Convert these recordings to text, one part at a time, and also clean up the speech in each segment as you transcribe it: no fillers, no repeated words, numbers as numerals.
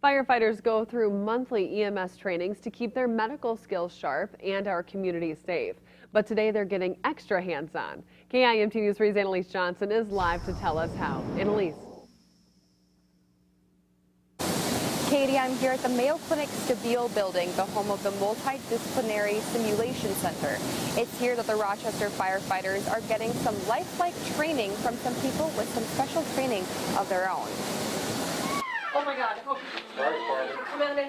Firefighters go through monthly EMS trainings to keep their medical skills sharp and our communities safe. But today they're getting extra hands-on. KIMT News 3's Annalise Johnson is live to tell us how. Annalise. Katie, I'm here at the Mayo Clinic Stabile building, the home of the Multidisciplinary Simulation Center. It's here that the Rochester firefighters are getting some lifelike training from some people with some special training of their own. Oh my God. Oh.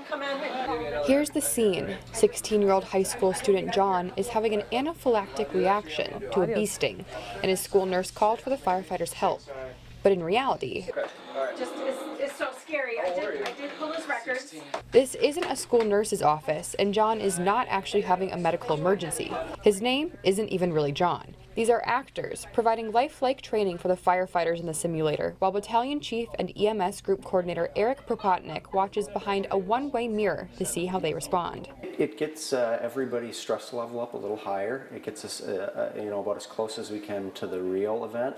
Come in. Here's the scene. 16-year-old high school student John is having an anaphylactic reaction to a bee sting, and his school nurse called for the firefighters' help. But in reality, It's so scary. I did pull his records. this isn't a school nurse's office, and John is not actually having a medical emergency. His name isn't even really John. These are actors providing lifelike training for the firefighters in the simulator, while Battalion Chief and EMS Group Coordinator Eric Propotnick watches behind a one-way mirror to see how they respond. It gets everybody's stress level up a little higher. It gets us, about as close as we can to the real event.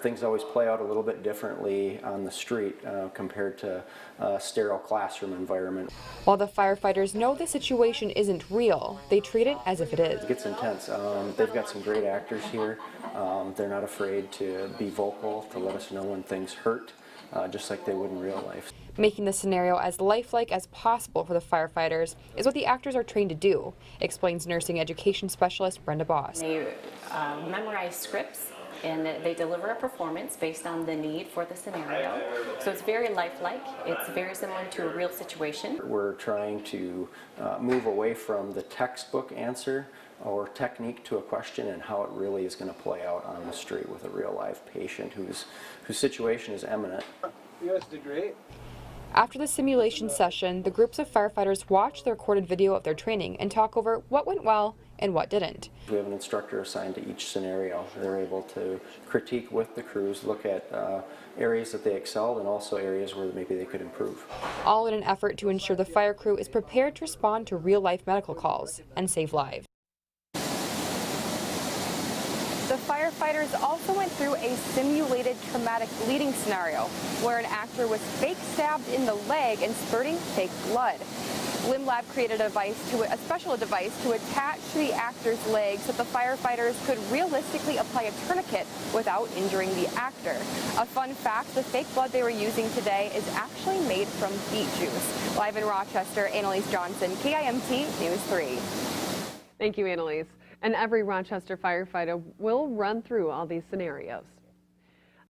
Things always play out a little bit differently on the street compared to a sterile classroom environment. While the firefighters know the situation isn't real, they treat it as if it is. It gets intense. They've got some great actors here. They're not afraid to be vocal, to let us know when things hurt, just like they would in real life. Making the scenario as lifelike as possible for the firefighters is what the actors are trained to do, explains nursing education specialist Brenda Boss. They memorize scripts and they deliver a performance based on the need for the scenario. So it's very lifelike. It's very similar to a real situation. We're trying to move away from the textbook answer or technique to a question and how it really is going to play out on the street with a real live patient whose situation is imminent. You guys did great. After the simulation session, the groups of firefighters watch the recorded video of their training and talk over what went well and what didn't. We have an instructor assigned to each scenario. They're able to critique with the crews, look at areas that they excelled and also areas where maybe they could improve. All in an effort to ensure the fire crew is prepared to respond to real-life medical calls and save lives. The firefighters also went through a simulated traumatic bleeding scenario where an actor was fake stabbed in the leg and spurting fake blood. LimLab created a special device to attach to the actor's leg so that the firefighters could realistically apply a tourniquet without injuring the actor. A fun fact, the fake blood they were using today is actually made from beet juice. Live in Rochester, Annalise Johnson, KIMT News 3. Thank you, Annalise. And every Rochester firefighter will run through all these scenarios.